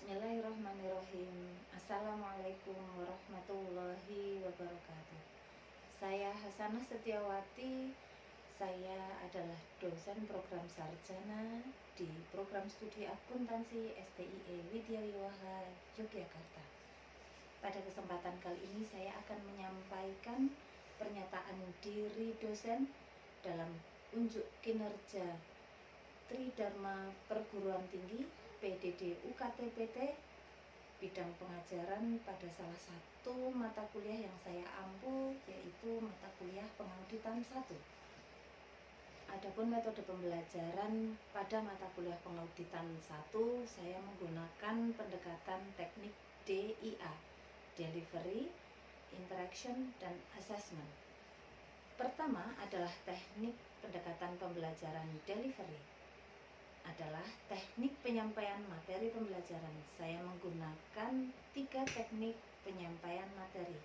Bismillahirrahmanirrahim. Assalamualaikum warahmatullahi wabarakatuh. Saya Hasanah Setiawati. Saya adalah dosen program sarjana di program studi akuntansi STIE Widya Wiwaha Yogyakarta. Pada kesempatan kali ini saya akan menyampaikan pernyataan diri dosen dalam unjuk kinerja Tridharma Perguruan Tinggi PDD UKT-PT bidang pengajaran pada salah satu mata kuliah yang saya ampu, yaitu mata kuliah pengauditan 1. Adapun metode pembelajaran pada mata kuliah pengauditan 1, saya menggunakan pendekatan teknik DIA, Delivery, Interaction, dan Assessment. Pertama adalah teknik pendekatan pembelajaran delivery. Adalah teknik penyampaian materi pembelajaran. Saya menggunakan 3 teknik penyampaian materi.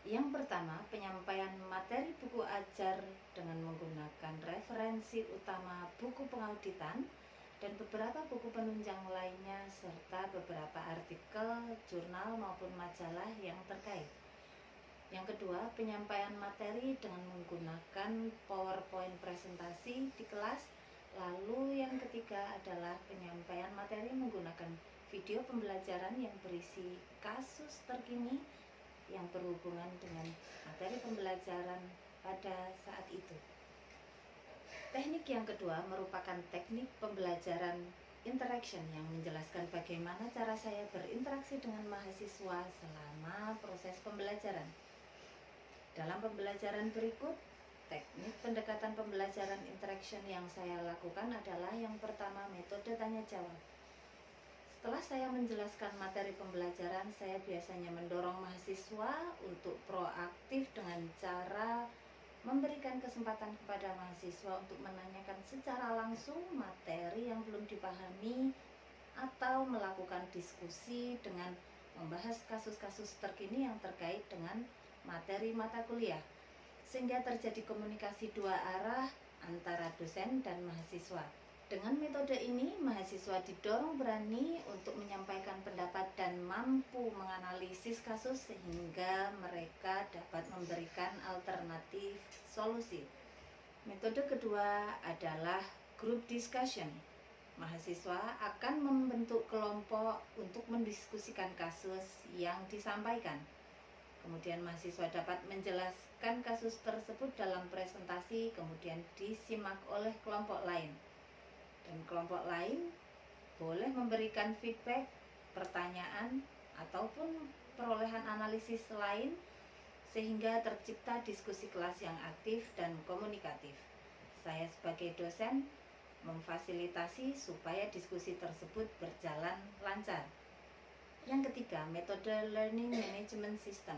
Yang pertama, penyampaian materi buku ajar dengan menggunakan referensi utama buku pengauditan dan beberapa buku penunjang lainnya serta beberapa artikel, jurnal maupun majalah yang terkait. Yang kedua, penyampaian materi dengan menggunakan PowerPoint presentasi di kelas. Lalu yang ketiga adalah penyampaian materi menggunakan video pembelajaran yang berisi kasus terkini yang berhubungan dengan materi pembelajaran pada saat itu. Teknik yang kedua merupakan teknik pembelajaran interaction yang menjelaskan bagaimana cara saya berinteraksi dengan mahasiswa selama proses pembelajaran. Dalam pembelajaran berikut, teknik pendekatan pembelajaran interaction yang saya lakukan adalah yang pertama, metode tanya jawab. Setelah saya menjelaskan materi pembelajaran, saya biasanya mendorong mahasiswa untuk proaktif dengan cara memberikan kesempatan kepada mahasiswa untuk menanyakan secara langsung materi yang belum dipahami atau melakukan diskusi dengan membahas kasus-kasus terkini yang terkait dengan materi mata kuliah, sehingga terjadi komunikasi 2 arah antara dosen dan mahasiswa. Dengan metode ini, mahasiswa didorong berani untuk menyampaikan pendapat dan mampu menganalisis kasus sehingga mereka dapat memberikan alternatif solusi. Metode kedua adalah group discussion. Mahasiswa akan membentuk kelompok untuk mendiskusikan kasus yang disampaikan. Kemudian mahasiswa dapat menjelaskan kasus tersebut dalam presentasi, kemudian disimak oleh kelompok lain. Dan kelompok lain boleh memberikan feedback, pertanyaan, ataupun perolehan analisis lain sehingga tercipta diskusi kelas yang aktif dan komunikatif. Saya sebagai dosen memfasilitasi supaya diskusi tersebut berjalan lancar. Yang ketiga, metode Learning Management System.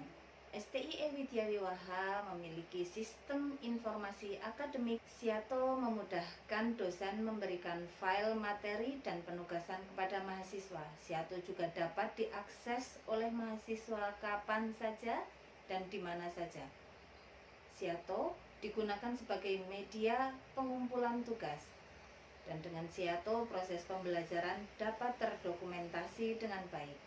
STIE Widya Wiwaha memiliki sistem informasi akademik. Siato memudahkan dosen memberikan file materi dan penugasan kepada mahasiswa. Siato juga dapat diakses oleh mahasiswa kapan saja dan di mana saja. Siato digunakan sebagai media pengumpulan tugas. Dan dengan Siato, proses pembelajaran dapat terdokumentasi dengan baik.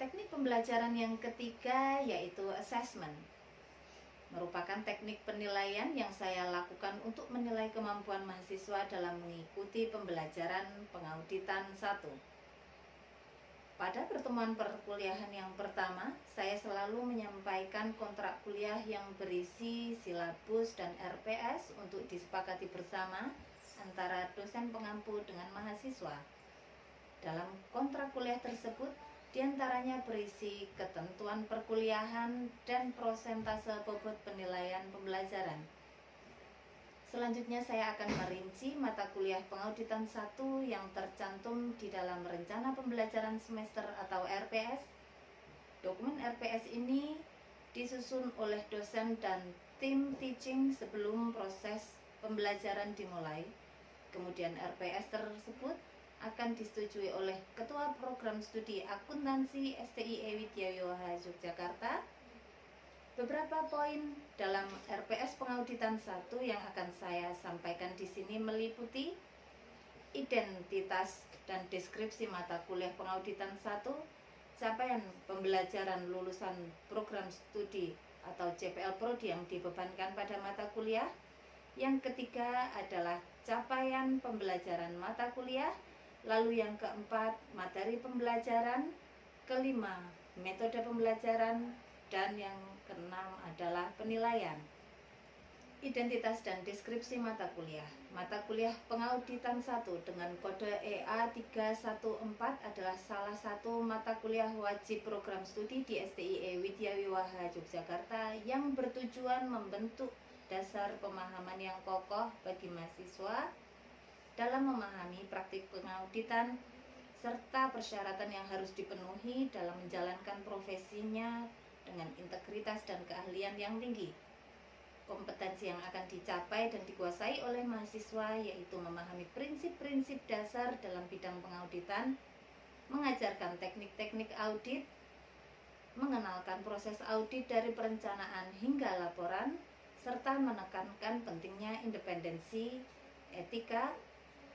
Teknik pembelajaran yang ketiga yaitu assessment. Merupakan teknik penilaian yang saya lakukan untuk menilai kemampuan mahasiswa dalam mengikuti pembelajaran pengauditan 1. Pada pertemuan perkuliahan yang pertama, saya selalu menyampaikan kontrak kuliah yang berisi silabus dan RPS untuk disepakati bersama antara dosen pengampu dengan mahasiswa. Dalam kontrak kuliah tersebut, diantaranya berisi ketentuan perkuliahan dan prosentase bobot penilaian pembelajaran. Selanjutnya saya akan merinci mata kuliah pengauditan 1 yang tercantum di dalam rencana pembelajaran semester atau RPS. Dokumen RPS ini disusun oleh dosen dan tim teaching sebelum proses pembelajaran dimulai. Kemudian RPS tersebut akan disetujui oleh Ketua Program Studi Akuntansi STIE Widya Wiwaha Yogyakarta. Beberapa poin dalam RPS pengauditan 1 yang akan saya sampaikan di sini meliputi ide identitas dan deskripsi mata kuliah pengauditan 1, capaian pembelajaran lulusan program studi atau CPL Prodi yang dibebankan pada mata kuliah. Yang ketiga adalah capaian pembelajaran mata kuliah. Lalu yang keempat, materi pembelajaran. Kelima, metode pembelajaran. Dan yang keenam adalah penilaian. Identitas dan deskripsi mata kuliah. Mata kuliah pengauditan 1 dengan kode EA314 adalah salah satu mata kuliah wajib program studi di STIE Widya Wiwaha Yogyakarta yang bertujuan membentuk dasar pemahaman yang kokoh bagi mahasiswa dalam memahami praktik pengauditan serta persyaratan yang harus dipenuhi dalam menjalankan profesinya dengan integritas dan keahlian yang tinggi. Kompetensi yang akan dicapai dan dikuasai oleh mahasiswa yaitu memahami prinsip-prinsip dasar dalam bidang pengauditan, mengajarkan teknik-teknik audit, mengenalkan proses audit dari perencanaan hingga laporan, serta menekankan pentingnya independensi, etika,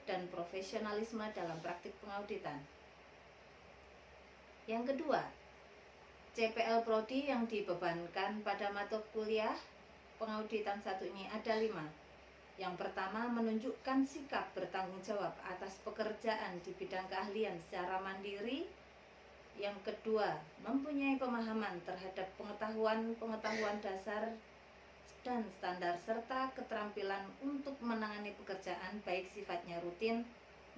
dan profesionalisme dalam praktik pengauditan. Yang kedua, CPL Prodi yang dibebankan pada mata kuliah pengauditan 1 ini ada 5. Yang pertama, menunjukkan sikap bertanggung jawab atas pekerjaan di bidang keahlian secara mandiri. Yang kedua, mempunyai pemahaman terhadap pengetahuan dasar dan standar serta keterampilan untuk menangani pekerjaan baik sifatnya rutin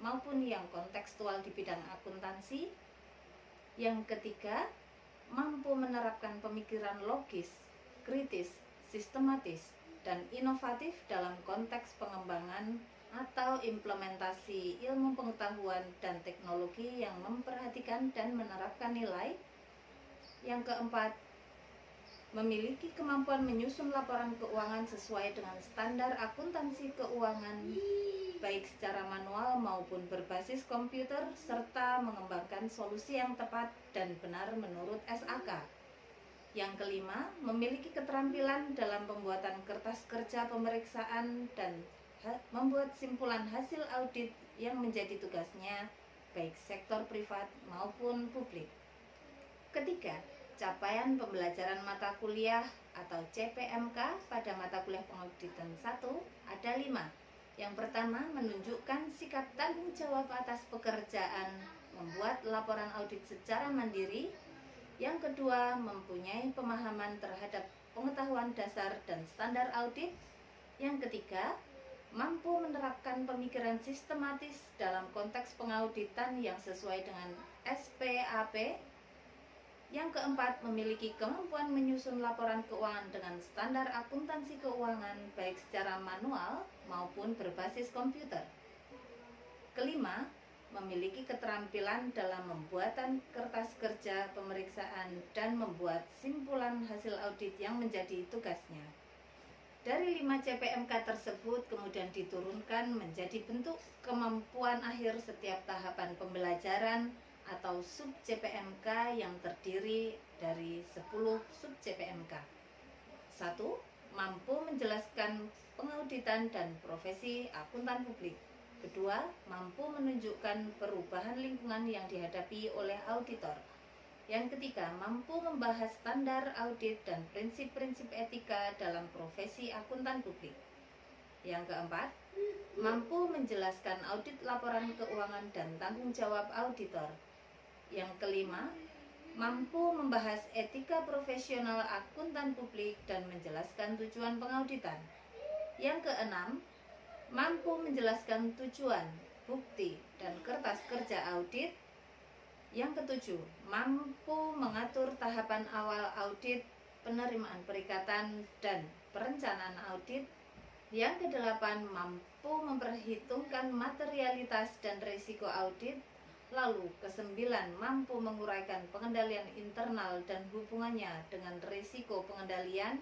maupun yang kontekstual di bidang akuntansi. Yang ketiga, mampu menerapkan pemikiran logis, kritis, sistematis, dan inovatif dalam konteks pengembangan atau implementasi ilmu pengetahuan dan teknologi yang memperhatikan dan menerapkan nilai. Yang keempat, memiliki kemampuan menyusun laporan keuangan sesuai dengan standar akuntansi keuangan, baik secara manual maupun berbasis komputer, serta mengembangkan solusi yang tepat dan benar menurut SAK. Yang kelima, memiliki keterampilan dalam pembuatan kertas kerja pemeriksaan dan membuat simpulan hasil audit yang menjadi tugasnya, baik sektor privat maupun publik. Ketiga, capaian pembelajaran mata kuliah atau CPMK pada mata kuliah pengauditan 1 ada 5. Yang pertama, menunjukkan sikap tanggung jawab atas pekerjaan, membuat laporan audit secara mandiri. Yang kedua, mempunyai pemahaman terhadap pengetahuan dasar dan standar audit. Yang ketiga, mampu menerapkan pemikiran sistematis dalam konteks pengauditan yang sesuai dengan SPAP. Yang keempat, memiliki kemampuan menyusun laporan keuangan dengan standar akuntansi keuangan baik secara manual maupun berbasis komputer. Kelima, memiliki keterampilan dalam pembuatan kertas kerja pemeriksaan dan membuat simpulan hasil audit yang menjadi tugasnya. Dari 5 CPMK tersebut kemudian diturunkan menjadi bentuk kemampuan akhir setiap tahapan pembelajaran atau sub CPMK yang terdiri dari 10 sub CPMK. 1. Mampu menjelaskan pengauditan dan profesi akuntan publik. Kedua, mampu menunjukkan perubahan lingkungan yang dihadapi oleh auditor. Yang ketiga, mampu membahas standar audit dan prinsip-prinsip etika dalam profesi akuntan publik. Yang keempat, mampu menjelaskan audit laporan keuangan dan tanggung jawab auditor. Yang kelima, mampu membahas etika profesional akuntan publik dan menjelaskan tujuan pengauditan. Yang keenam, mampu menjelaskan tujuan, bukti, dan kertas kerja audit. Yang ketujuh, mampu mengatur tahapan awal audit, penerimaan perikatan, dan perencanaan audit. Yang kedelapan, mampu memperhitungkan materialitas dan risiko audit. Lalu kesembilan, mampu menguraikan pengendalian internal dan hubungannya dengan risiko pengendalian.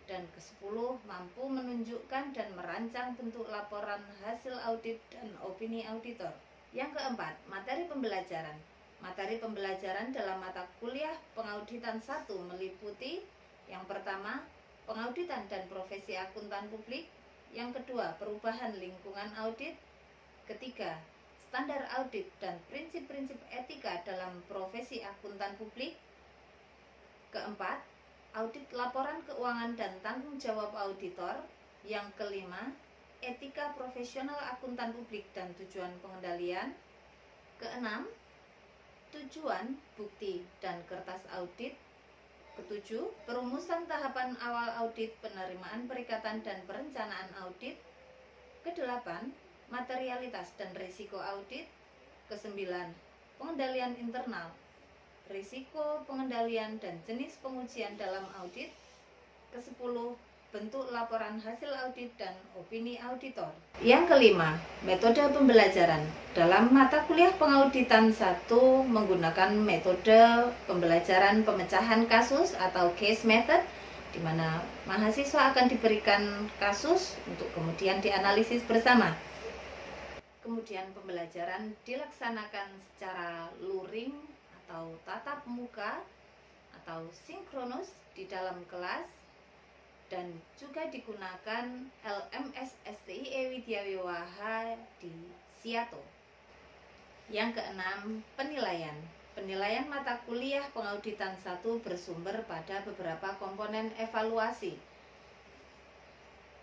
Dan ke-10, mampu menunjukkan dan merancang bentuk laporan hasil audit dan opini auditor. Yang keempat, materi pembelajaran. Materi pembelajaran dalam mata kuliah pengauditan 1 meliputi yang pertama, pengauditan dan profesi akuntan publik. Yang kedua, perubahan lingkungan audit. Ketiga, standar audit dan prinsip-prinsip etika dalam profesi akuntan publik. Keempat, audit laporan keuangan dan tanggung jawab auditor. Yang kelima, etika profesional akuntan publik dan tujuan pengendalian. Keenam, tujuan, bukti, dan kertas audit. Ketujuh, perumusan tahapan awal audit, penerimaan perikatan dan perencanaan audit. Kedelapan, materialitas dan risiko audit. Kesembilan, pengendalian internal, risiko pengendalian dan jenis pengujian dalam audit. Kesepuluh, bentuk laporan hasil audit dan opini auditor. Yang kelima, metode pembelajaran. Dalam mata kuliah pengauditan 1 menggunakan metode pembelajaran pemecahan kasus atau case method, di mana mahasiswa akan diberikan kasus untuk kemudian dianalisis bersama. Kemudian pembelajaran dilaksanakan secara luring atau tatap muka atau sinkronus di dalam kelas, dan juga digunakan LMS STIE Widya Wiwaha di Siato. Yang keenam, penilaian. Penilaian mata kuliah pengauditan 1 bersumber pada beberapa komponen evaluasi.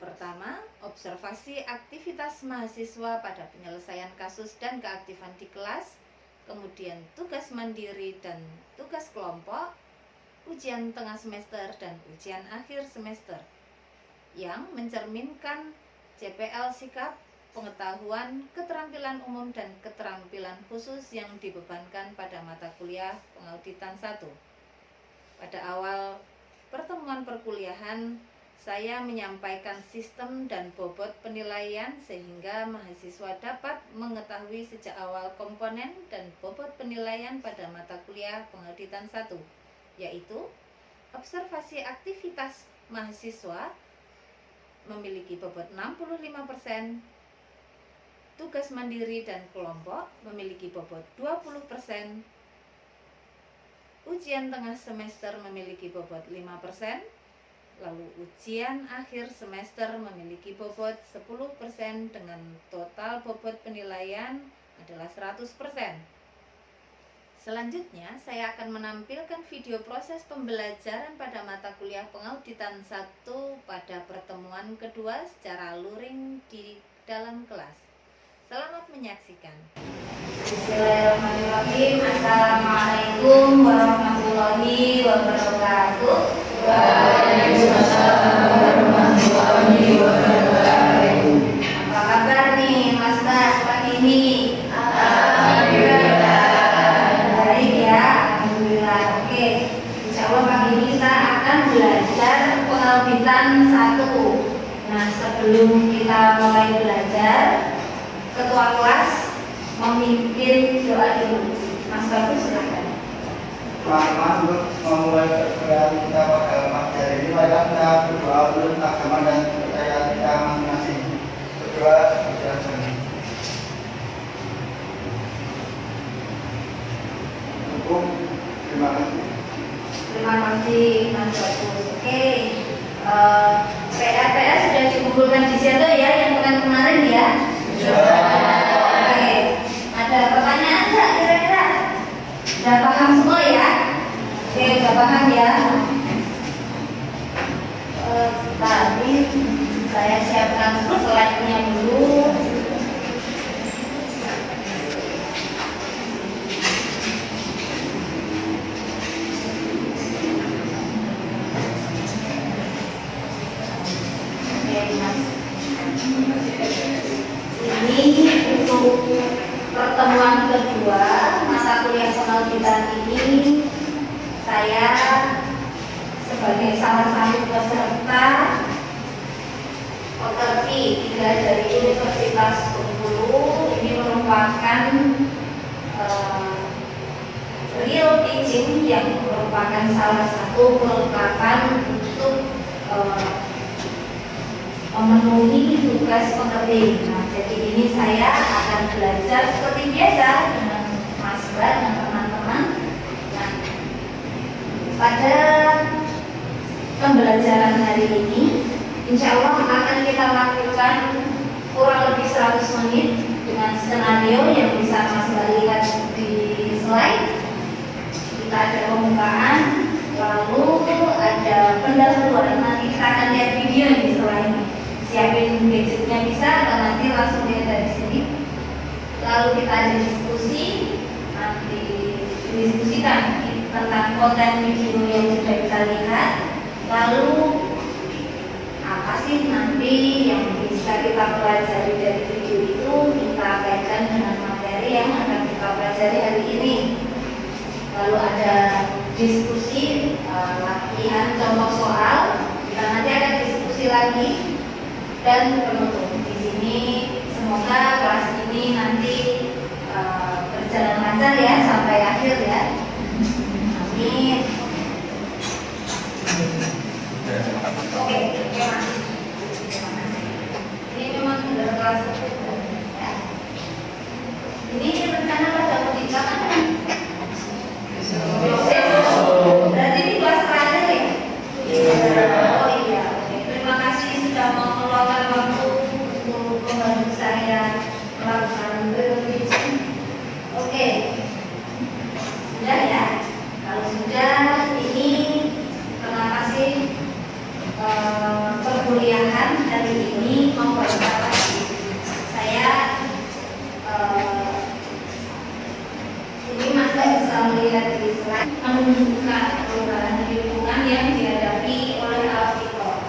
Pertama, observasi aktivitas mahasiswa pada penyelesaian kasus dan keaktifan di kelas, kemudian tugas mandiri dan tugas kelompok, ujian tengah semester dan ujian akhir semester, yang mencerminkan CPL sikap, pengetahuan, keterampilan umum dan keterampilan khusus yang dibebankan pada mata kuliah pengauditan 1. Pada awal pertemuan perkuliahan, saya menyampaikan sistem dan bobot penilaian sehingga mahasiswa dapat mengetahui sejak awal komponen dan bobot penilaian pada mata kuliah pengauditan 1, yaitu observasi aktivitas mahasiswa memiliki bobot 65%, tugas mandiri dan kelompok memiliki bobot 20%, ujian tengah semester memiliki bobot 5%, lalu ujian akhir semester memiliki bobot 10% dengan total bobot penilaian adalah 100%. Selanjutnya, saya akan menampilkan video proses pembelajaran pada mata kuliah pengauditan 1 pada pertemuan kedua secara luring di dalam kelas. Selamat menyaksikan. Bismillahirrahmanirrahim. Assalamualaikum warahmatullahi wabarakatuh. Waalaikumsalam warahmatullahi wabarakatuh. Apa kabar nih Mas pagi ini? Belajar pengauditan 1. Nah, sebelum kita mulai belajar, ketua kelas memimpin doa dulu. Mas Bagus, silakan. Selamat untuk memulai perkuliahan kita pada materi ini. Mari kita berdoa menurut agama dan kepercayaan kita masing-masing. Berdoa sejahtera. Hukum, terima kasih. Terima kasih Mas Bagus. Oke, PR sudah dikumpulkan di situ ya, yang kemarin ya. Oke, ada pertanyaan nggak kira-kira? Sudah paham semua ya? Oke, sudah paham ya. Tadi saya siapkan slide-nya dulu. Ini untuk pertemuan kedua mata kuliah pengauditan ini, saya sebagai salah satu peserta pekerti 3 dari Universitas Bengkulu, ini merupakan real teaching yang merupakan salah satu kelengkapan untuk memenuhi tugas pekerti. Nah, jadi ini saya akan belajar seperti biasa dengan Mas Bra dan teman-teman. Nah, pada pembelajaran hari ini, insya Allah akan kita lakukan kurang lebih 100 menit dengan skenario yang bisa bisa Mas lihat di slide, kita ada pembukaan, lalu ada pendahuluan. Nanti kita akan lihat video nih setelah ini. Siapin gadgetnya bisa, atau nanti langsung lihat dari sini. Lalu kita ada diskusi, nanti didiskusikan tentang konten video yang sudah kita lihat. Lalu apa sih nanti yang bisa kita pelajari dari video itu, kita kaitkan dengan materi yang akan kita pelajari hari ini. Lalu ada diskusi, latihan contoh soal, kita nanti akan diskusi lagi, dan penutup. Di sini semoga kelas ini nanti berjalan lancar ya sampai akhir ya. Amin. Oke, terima kasih. Ini memang sudah kelas ya. Ini rencana pada mau dilakukan. Berarti ini kelas terakhir ya? Oh iya. Oke. Terima kasih sudah mau meluangkan waktu untuk membantu saya melakukan revisi. Oke. Sudah ya? Kalau sudah, ini terima kasih. Perkuliahan hari ini mau berapa lagi? Saya ini masih bisa melihat di slide menunjukkan perubahan lingkungan yang dihadapi oleh auditor.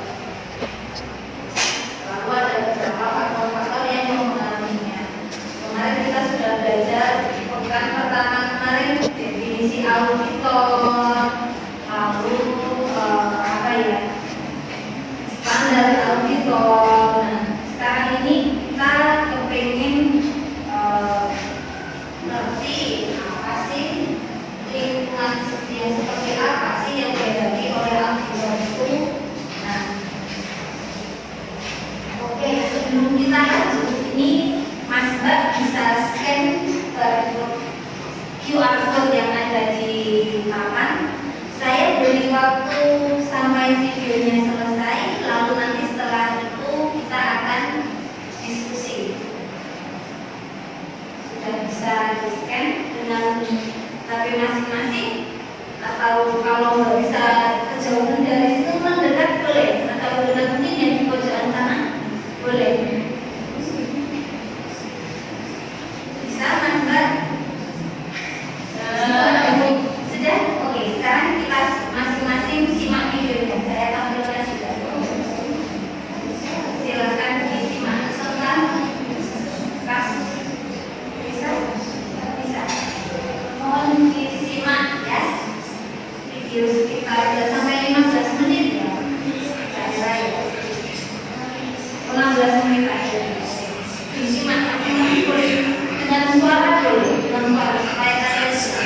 Lalu ada beberapa faktor-faktor yang mempengaruhinya. Kemarin kita sudah belajar di pekan pertama kemarin definisi auditor, lalu apa ya? Standar auditor. Nah, sekarang ini kita kepengen ngerti apa sih lingkungan yang seperti apa sih yang dihadapi oleh auditor itu. Nah, oke, sebelum kita lanjut ini, Mas Mbak bisa scan QR code yang ada di papan. Saya beri waktu sampai videonya selesai, lalu nanti setelah itu kita akan diskusi. Sudah bisa di-scan dengan HP masing-masing, atau kalau nggak bisa kejauhan dari situ mendekat boleh, atau mendekat mungkin yang di pojokan sana boleh. Bisa Mas Mbak? Sudah? Oke, sekarang kita masing-masing simak videonya. Saya tampilkan sudah. Silakan disimak tentang kasus. Bisa? Bisa. Mohon disimak ya. Video sekitar 3-15 menit ya. Kira-kira ya. 15 menit aja. Disimak masing-masing boleh. Dengan suara boleh. Dengan suara supaya kalian suka.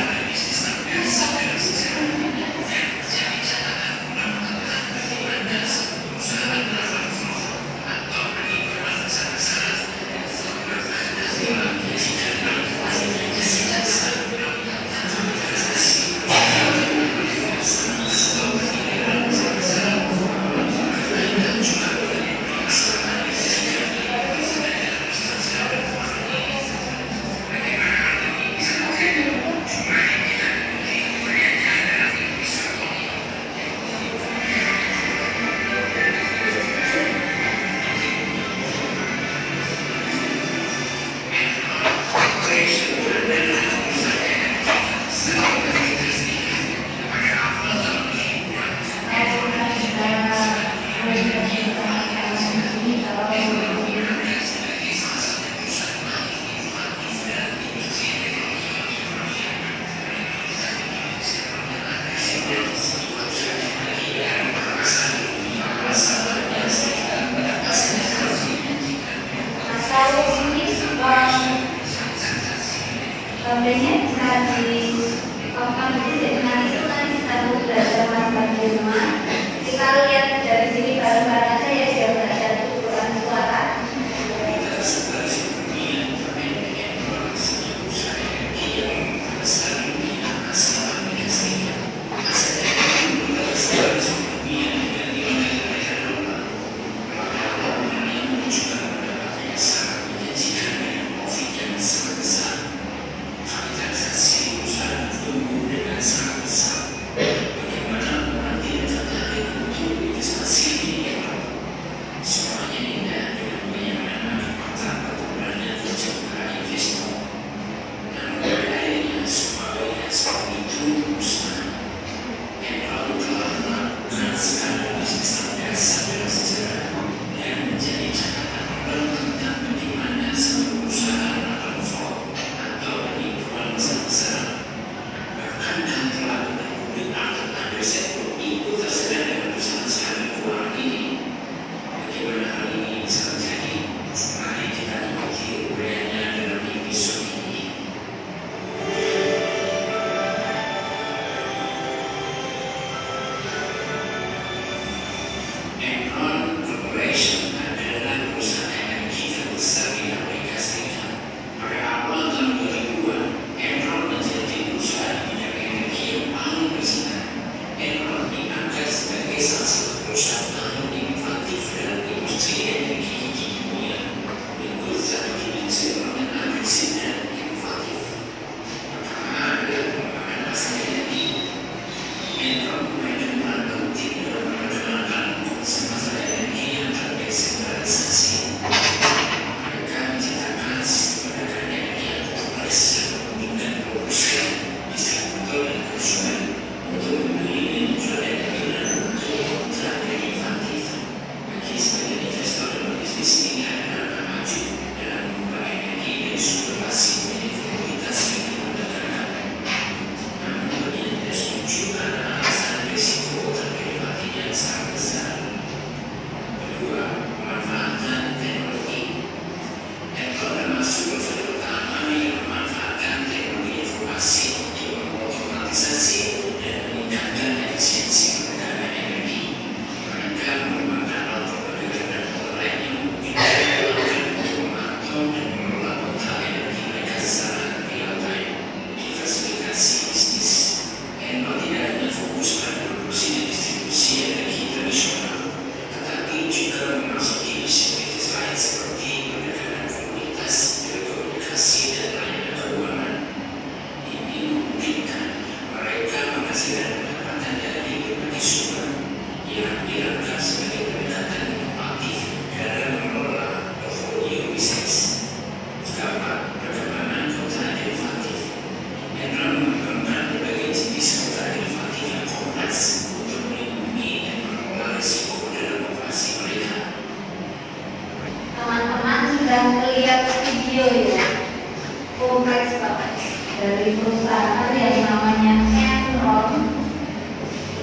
Gambarnya bisa ditonton dulu, jadi nanti bisa belajar mas di rumah. Kita lihat dari sini bareng-bareng aja ya, biar nggak ada tutupan suara. dari perusahaan yang namanya Enron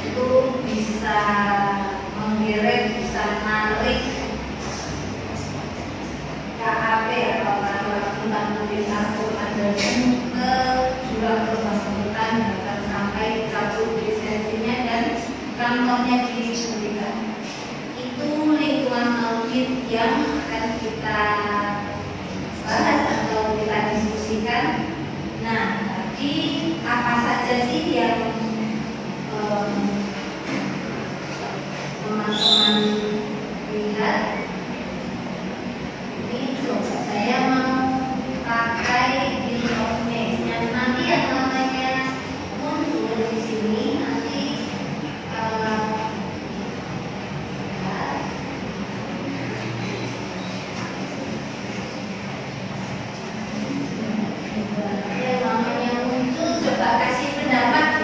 itu bisa menggeret, bisa menarik KAP atau akuntan Al-Quran ke jurang bersangkutan, bahkan sampai cabut lisensinya dan kantornya dihentikan. Itu lingkungan audit yang akan kita bahas atau kita diskusikan. Nah, tadi apa saja sih yang teman-teman lihat? Ini coba saya mau pakai di office yang nanti yang namanya muncul di sini nanti yang namanya muncul coba kasih pendapat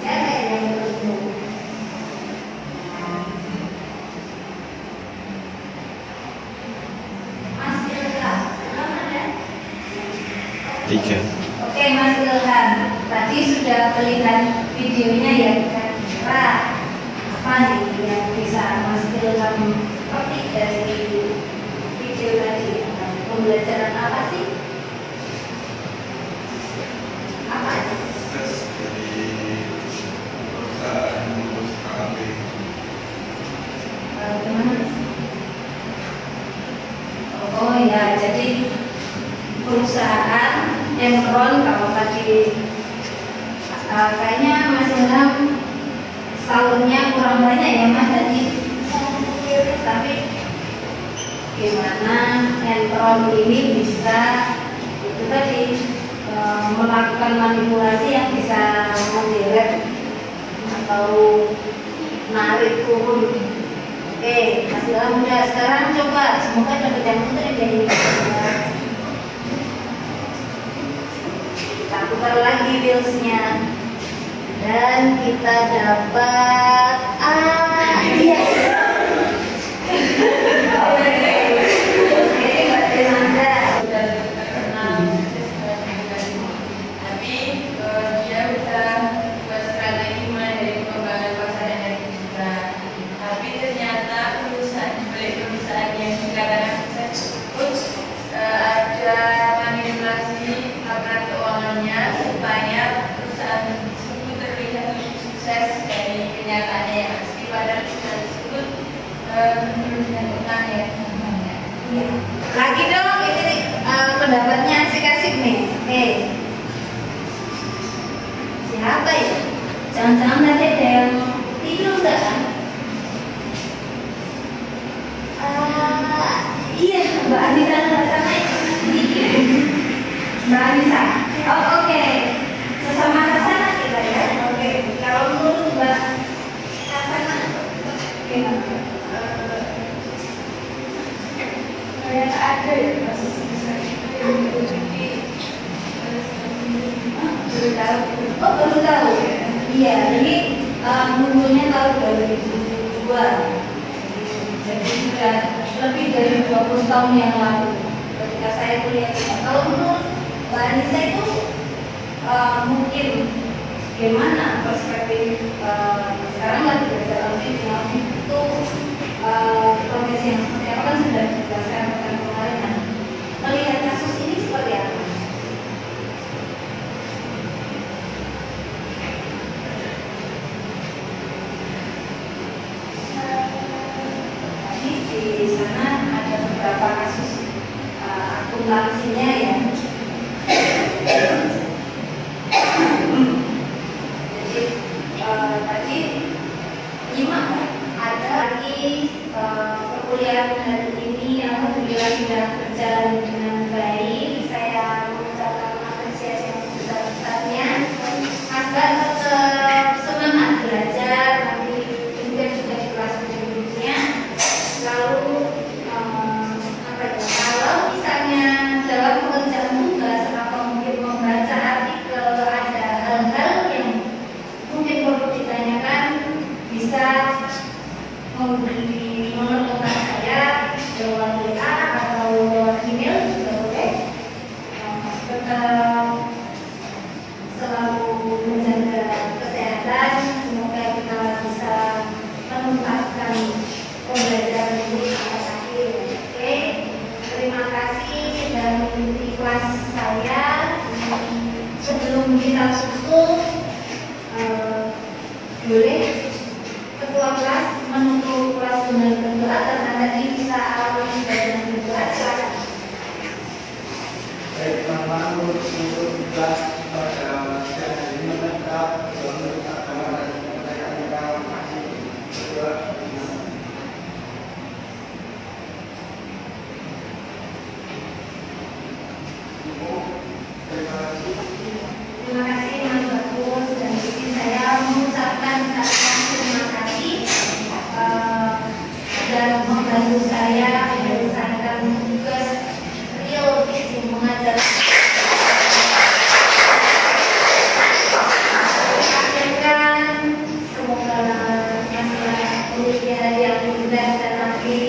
ya kayak yang dulu. Mas Ilham, ada? Tiga. Oke Mas Ilham, tadi sudah melihat videonya ya, kira-kira apa nih yang bisa Mas Ilham petik dari video tadi? Pembelajaran apa sih? Apa aja? Tes dari perusahaan ngurus KAP. Gimana? Oh ya, jadi perusahaan Enron kalau tadi kayaknya Mas Ilham sahurnya kurang banyak ya Mas tadi, tapi gimana Enron ini bisa itu tadi melakukan manipulasi yang bisa menggeret atau narik turun. Oke, Mas Ilham udah, sekarang coba semoga dapat yang putri dari kita putar lagi wheelsnya dan kita dapat yes. Oke, Mbak Denanda sudah kenal tapi dia udah buat strategi mulai dari pengembangan pasar energi juga. Tapi ternyata perusahaan yang dikatakan sukses tersebut ada manipulasi laporan keuangannya supaya perusahaan tersebut terlihat lebih sukses dari kenyataannya yang asli, padahal perusahaan tersebut menurunkan utang ya. Iya. Lagi dong ini pendapatnya asik-asik nih. Oke. Siapa ya? Jangan-jangan tadi ada yang tidur enggak kan? Iya, Mbak Anissa ada sana ya? Mbak Anissa. Oh, oke. Sesama ke sana kita ya. Oke. Kalau menurut Mbak Asana gimana? Kayak ada ya kasus besar itu yang jadi baru tahu. Oh, baru tahu. Iya, jadi munculnya tahun 2002. Jadi sudah lebih dari 20 tahun yang lalu ketika saya kuliah. Kalau menurut Mbak Anissa itu mungkin gimana perspektif sekarang lagi belajar audit itu profesi yang seperti apa kan sudah dijelaskan kemarin. Nah, melihat kasus ini seperti apa? Di sana ada beberapa kasus akuntansinya ya. Jadi tadi nyimak ada lagi perkuliahan hari ini alhamdulillah sudah berjalan dengan baik. Saya mengucapkan apresiasi yang sebesar-besarnya. Mas Mbak tetap semangat belajar nanti juga di kelas berikutnya. Lalu kalau misalnya dalam pekerjaan tugas atau mungkin membaca artikel ada hal-hal yang mungkin perlu ditanyakan, bisa menghubungi nomor kontak saya lewat WA atau lewat email. kelas saya. Sebelum kita tutup, boleh ketua kelas menutup kelas dengan berdoa dan tadi bisa awali dengan berdoa. Silakan. Baik, teman-teman, untuk kelas pada siang hari ini kita menurut agama dan kepercayaan kita masih berdoa. Terima kasih Mas Bagus, dan di sini saya mengucapkan terima kasih sudah membantu saya menyelesaikan tugas real teaching mengajar. Akhirkan semoga masalah kuliah yang mudah dan nanti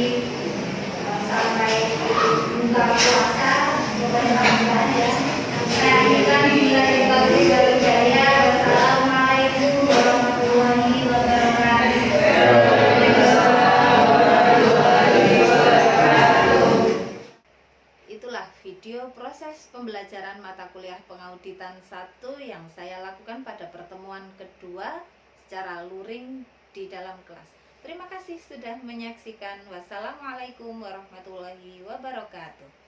sampai buka puasa semoga bermanfaat ya. Saya akhirkan Wassalamualaikum warahmatullahi wabarakatuh. Itulah video proses pembelajaran mata kuliah pengauditan 1 yang saya lakukan pada pertemuan kedua secara luring di dalam kelas. Terima kasih sudah menyaksikan. Wassalamualaikum warahmatullahi wabarakatuh.